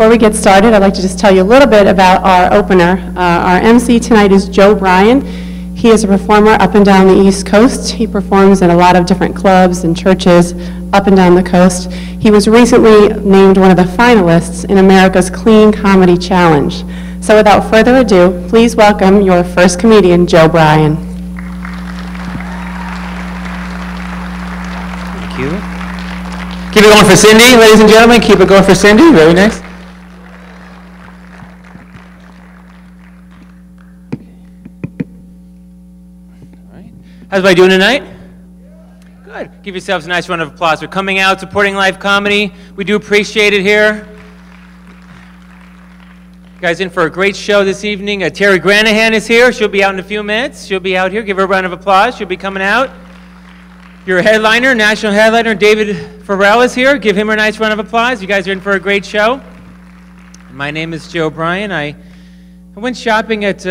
Before we get started, I'd like to just tell you a little bit about our opener. Our MC tonight is Joe Bryan. He is a performer up and down the East Coast. He performs in a lot of different clubs and churches up and down the coast. He was recently named one of the finalists in America's Clean Comedy Challenge. So without further ado, please welcome your first comedian, Joe Bryan. Thank you. Keep it going for Cindy, ladies and gentlemen. Keep it going for Cindy. Very nice. How's everybody doing tonight? Good. Give yourselves a nice round of applause for coming out, supporting live comedy. We do appreciate it here. You guys in for a great show this evening. Terry Granahan is here. She'll be out in a few minutes. She'll be out here. Give her a round of applause. She'll be coming out. Your headliner, national headliner, David Farrell is here. Give him a nice round of applause. You guys are in for a great show. My name is Joe Bryan. I went shopping at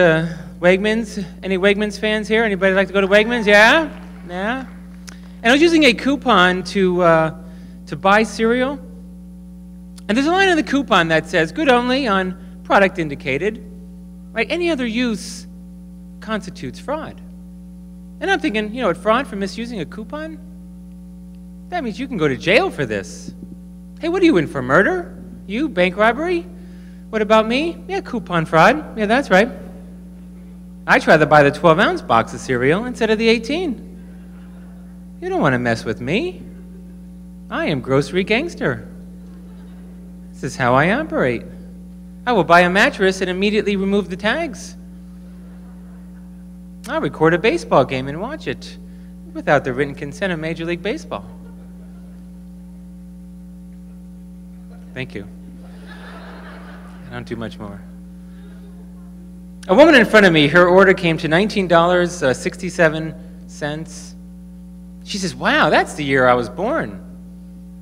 Wegmans. Any Wegmans fans here? Anybody like to go to Wegmans? Yeah? Yeah? And I was using a coupon to buy cereal. And there's a line on the coupon that says, good only on product indicated. Right? Any other use constitutes fraud. And I'm thinking, you know what, fraud for misusing a coupon? That means you can go to jail for this. Hey, what are you in for, murder? You, bank robbery? What about me? Yeah, coupon fraud. Yeah, that's right. I'd rather buy the 12-ounce box of cereal instead of the 18. You don't want to mess with me. I am grocery gangster. This is how I operate. I will buy a mattress and immediately remove the tags. I'll record a baseball game and watch it without the written consent of Major League Baseball. Thank you. I don't do much more. A woman in front of me, her order came to $19.67. She says, wow, that's the year I was born.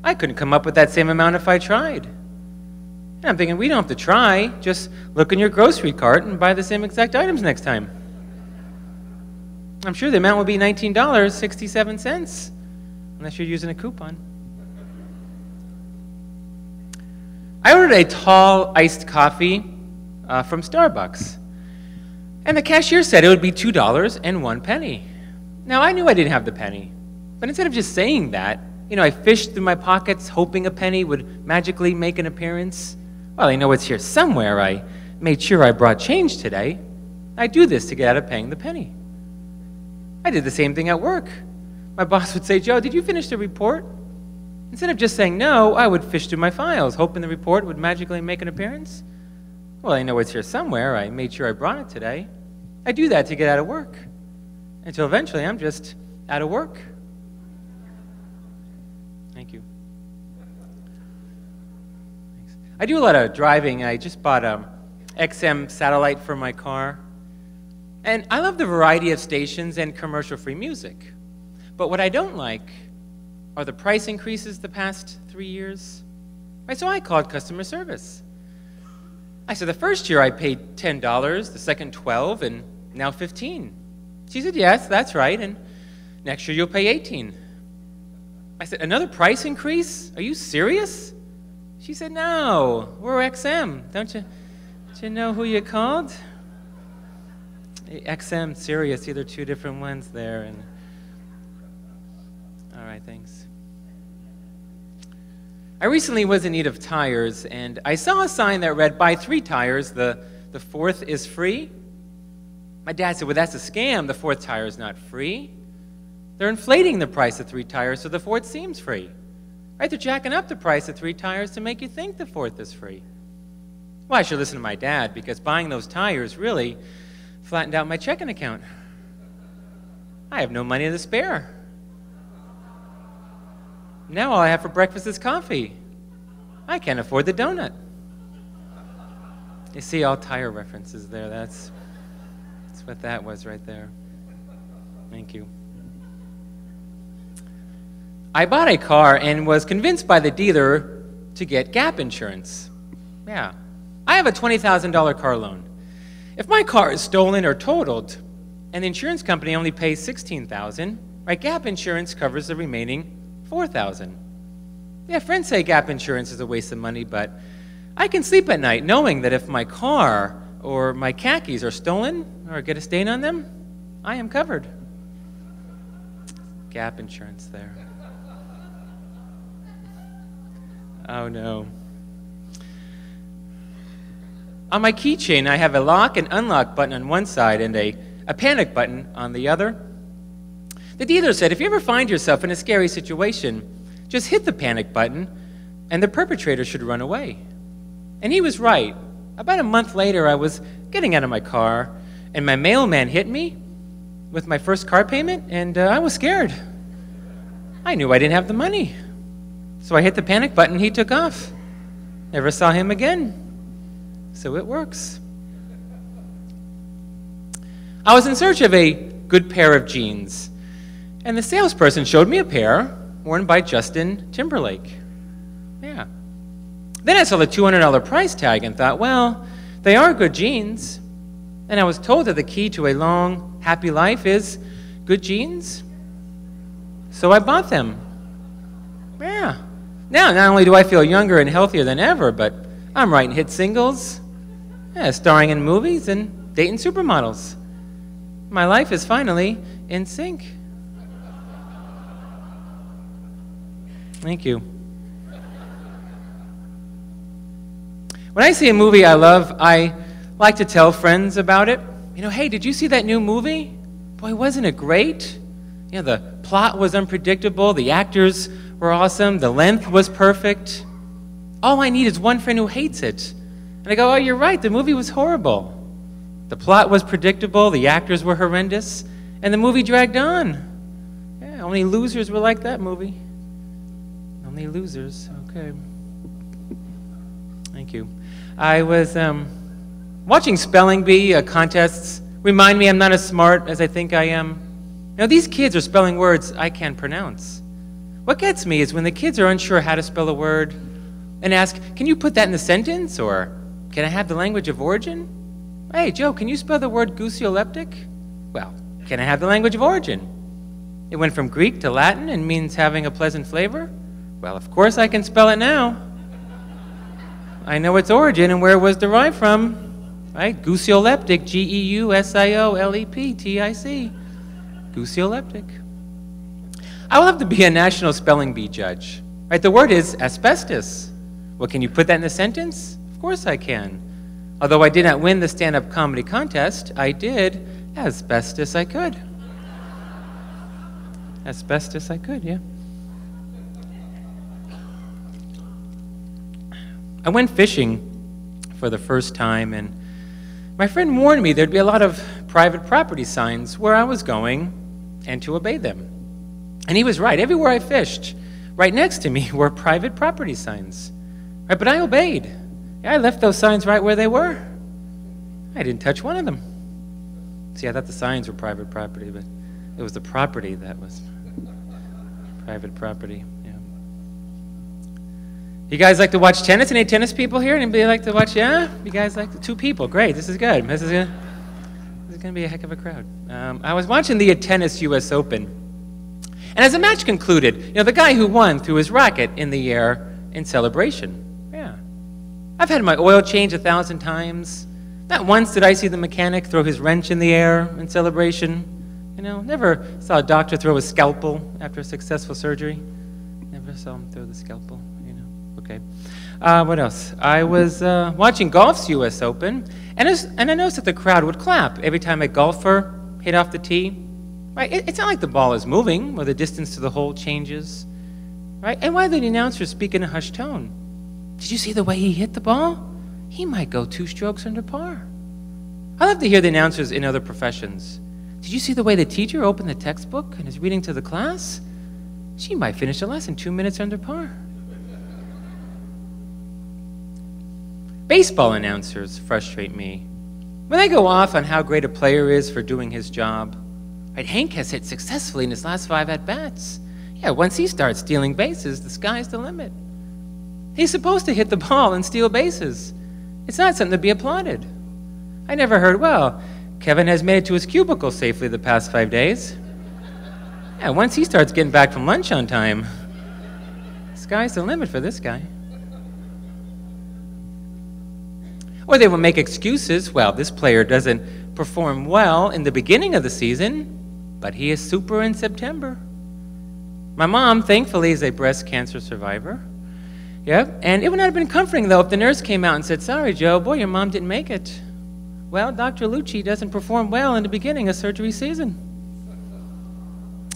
I couldn't come up with that same amount if I tried. And I'm thinking, we don't have to try. Just look in your grocery cart and buy the same exact items next time. I'm sure the amount will be $19.67, unless you're using a coupon. I ordered a tall iced coffee from Starbucks. And the cashier said it would be $2.01. Now, I knew I didn't have the penny. But instead of just saying that, I fished through my pockets hoping a penny would magically make an appearance. Well, I know it's here somewhere. I made sure I brought change today. I do this to get out of paying the penny. I did the same thing at work. My boss would say, Joe, did you finish the report? Instead of just saying no, I would fish through my files, hoping the report would magically make an appearance. Well, I know it's here somewhere. I made sure I brought it today. I do that to get out of work, until eventually I'm just out of work. Thank you. Thanks. I do a lot of driving. I just bought an XM satellite for my car. And I love the variety of stations and commercial-free music. But what I don't like are the price increases the past 3 years. Right, so I called customer service. I said, the first year I paid $10, the second $12, and now $15. She said, yes, that's right, and next year you'll pay $18. I said, another price increase? Are you serious? She said, no, we're XM. Don't you know who you called? XM, Sirius, these are two different ones there. And all right, thanks. I recently was in need of tires, and I saw a sign that read, buy 3 tires, the 4th is free. My dad said, well, that's a scam. The 4th tire is not free. They're inflating the price of 3 tires so the 4th seems free. Right? They're jacking up the price of 3 tires to make you think the 4th is free. Well, I should listen to my dad, because buying those tires really flattened out my checking account. I have no money to spare. Now all I have for breakfast is coffee. I can't afford the donut. You see all tire references there. That's what that was right there. Thank you. I bought a car and was convinced by the dealer to get gap insurance. Yeah. I have a $20,000 car loan. If my car is stolen or totaled, and the insurance company only pays $16,000, right, gap insurance covers the remaining $4,000. Yeah, friends say gap insurance is a waste of money, but I can sleep at night knowing that if my car or my khakis are stolen or get a stain on them, I am covered. Gap insurance there. Oh no. On my keychain, I have a lock and unlock button on one side and a panic button on the other. The dealer said, if you ever find yourself in a scary situation, just hit the panic button and the perpetrator should run away. And he was right. About a month later, I was getting out of my car and my mailman hit me with my first car payment, and I was scared. I knew I didn't have the money. So I hit the panic button, he took off. Never saw him again. So it works. I was in search of a good pair of jeans, and the salesperson showed me a pair worn by Justin Timberlake. Yeah. Then I saw the $200 price tag and thought, well, they are good jeans. And I was told that the key to a long, happy life is good jeans. So I bought them. Yeah. Now, not only do I feel younger and healthier than ever, but I'm writing hit singles, starring in movies and dating supermodels. My life is finally in sync. Thank you. When I see a movie I love, I like to tell friends about it. You know, hey, did you see that new movie? Boy, wasn't it great? You know, the plot was unpredictable, the actors were awesome, the length was perfect. All I need is one friend who hates it. And I go, oh, you're right, the movie was horrible. The plot was predictable, the actors were horrendous, and the movie dragged on. Yeah, only losers were like that movie. Only losers, okay. Thank you. I was watching spelling bee contests. Remind me I'm not as smart as I think I am. You know, these kids are spelling words I can't pronounce. What gets me is when the kids are unsure how to spell a word and ask, can you put that in the sentence? Or can I have the language of origin? Hey, Joe, can you spell the word gusioleptic? Well, can I have the language of origin? It went from Greek to Latin and means having a pleasant flavor. Well, of course I can spell it now. I know its origin and where it was derived from. Right? Gusioleptic, G-E-U-S-I-O-L-E-P-T-I-C. Gusioleptic. I would love to be a national spelling bee judge. Right? The word is asbestos. Well, can you put that in a sentence? Of course I can. Although I did not win the stand-up comedy contest, I did as best as I could. As best as I could, yeah. I went fishing for the first time, and my friend warned me there'd be a lot of private property signs where I was going and to obey them. And he was right. Everywhere I fished, right next to me were private property signs. Right, but I obeyed. Yeah, I left those signs right where they were. I didn't touch one of them. See, I thought the signs were private property, but it was the property that was private property. Yeah. You guys like to watch tennis? Any tennis people here? Anybody like to watch? Yeah? You guys like to? 2 people. Great. This is good. This is going to be a heck of a crowd. I was watching the tennis U.S. Open. And as the match concluded, you know, the guy who won threw his racket in the air in celebration. Yeah. I've had my oil changed 1,000 times. Not once did I see the mechanic throw his wrench in the air in celebration. You know, never saw a doctor throw a scalpel after a successful surgery. Never saw him throw the scalpel, you know. Okay. What else? I was watching golf's U.S. Open, and I noticed that the crowd would clap every time a golfer hit off the tee. Right? It's not like the ball is moving or the distance to the hole changes. Right? And why did the announcer speak in a hushed tone? Did you see the way he hit the ball? He might go 2 strokes under par. I love to hear the announcers in other professions. Did you see the way the teacher opened the textbook and is reading to the class? She might finish the lesson 2 minutes under par. Baseball announcers frustrate me. When they go off on how great a player is for doing his job, right, Hank has hit successfully in his last 5 at-bats. Yeah, once he starts stealing bases, the sky's the limit. He's supposed to hit the ball and steal bases. It's not something to be applauded. I never heard, well, Kevin has made it to his cubicle safely the past 5 days. Yeah, once he starts getting back from lunch on time, the sky's the limit for this guy. Or they will make excuses. Well, this player doesn't perform well in the beginning of the season, but he is super in September. My mom, thankfully, is a breast cancer survivor. Yep, and it would not have been comforting, though, if the nurse came out and said, "Sorry, Joe, boy, your mom didn't make it." Well, Dr. Lucci doesn't perform well in the beginning of surgery season.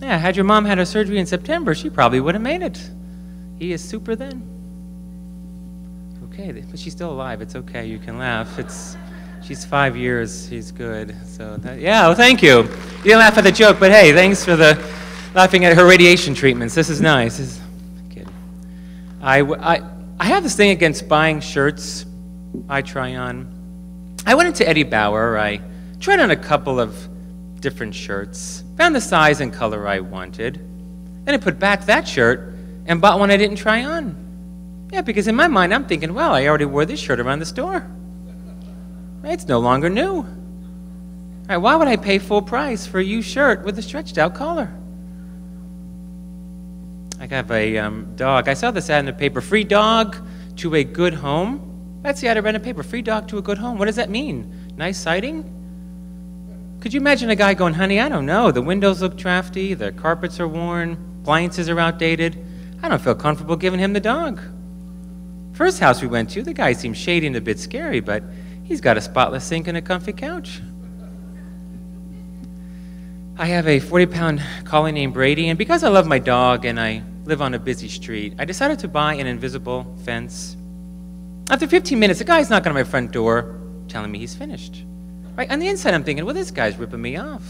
Yeah, had your mom had her surgery in September, she probably would have made it. He is super then. Okay, but she's still alive. It's okay. You can laugh. She's 5 years. She's good. So, yeah, well, thank you. You didn't laugh at the joke, but hey, thanks for the laughing at her radiation treatments. This is nice. I have this thing against buying shirts I try on. I went into Eddie Bauer. I tried on a couple of different shirts, found the size and color I wanted. Then I put back that shirt and bought one I didn't try on. Yeah, because in my mind, I'm thinking, well, I already wore this shirt around the store. It's no longer new. All right, why would I pay full price for a used shirt with a stretched out collar? I have a dog. I saw this ad in the paper, free dog to a good home. That's the ad I read in the paper, free dog to a good home. What does that mean? Nice siding? Could you imagine a guy going, honey, I don't know. The windows look drafty, the carpets are worn, appliances are outdated. I don't feel comfortable giving him the dog. First house we went to, the guy seemed shady and a bit scary, but he's got a spotless sink and a comfy couch. I have a 40-pound collie named Brady, and because I love my dog and I live on a busy street, I decided to buy an invisible fence. After 15 minutes, the guy's knocking on my front door, telling me he's finished. Right? On the inside, I'm thinking, well, this guy's ripping me off.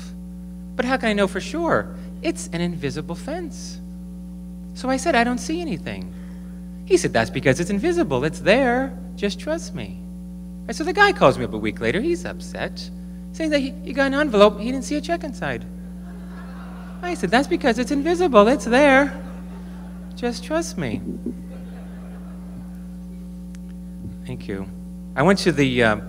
But how can I know for sure? It's an invisible fence. So I said, I don't see anything. He said, that's because it's invisible. It's there. Just trust me. Right, so the guy calls me up a week later. He's upset, saying that he got an envelope. He didn't see a check inside. I said, that's because it's invisible. It's there. Just trust me. Thank you. I went to the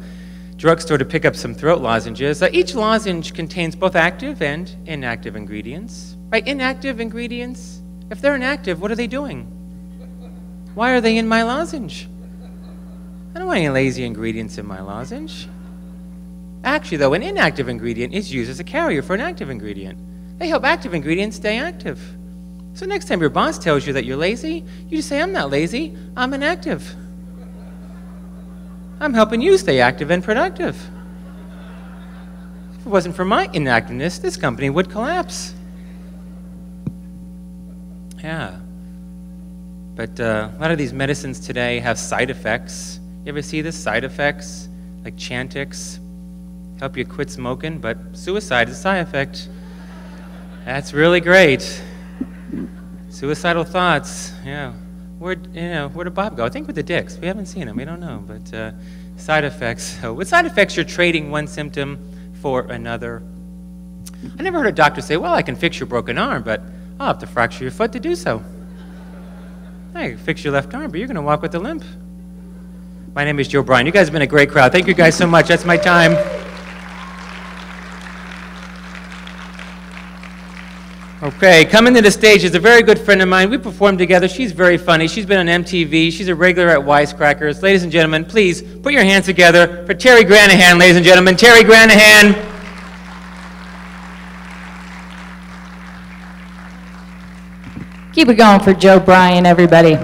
drugstore to pick up some throat lozenges. Each lozenge contains both active and inactive ingredients. Right? Inactive ingredients, if they're inactive, what are they doing? Why are they in my lozenge? I don't want any lazy ingredients in my lozenge. Actually, though, an inactive ingredient is used as a carrier for an active ingredient. They help active ingredients stay active. So next time your boss tells you that you're lazy, you just say, I'm not lazy, I'm inactive. I'm helping you stay active and productive. If it wasn't for my inactiveness, this company would collapse. Yeah. But a lot of these medicines today have side effects. You ever see this? Side effects, like Chantix, help you quit smoking, but suicide is a side effect. That's really great. Suicidal thoughts, yeah. Where'd Bob go? I think with the dicks. We haven't seen him. We don't know. But side effects. So with side effects, you're trading one symptom for another. I never heard a doctor say, well, I can fix your broken arm, but I'll have to fracture your foot to do so. I can fix your left arm, but you're going to walk with a limp. My name is Joe Bryan. You guys have been a great crowd. Thank you guys so much. That's my time. Okay, coming to the stage is a very good friend of mine. We performed together. She's very funny. She's been on MTV. She's a regular at Wisecrackers. Ladies and gentlemen, please put your hands together for Terry Granahan, ladies and gentlemen. Terry Granahan. Keep it going for Joe Bryan, everybody.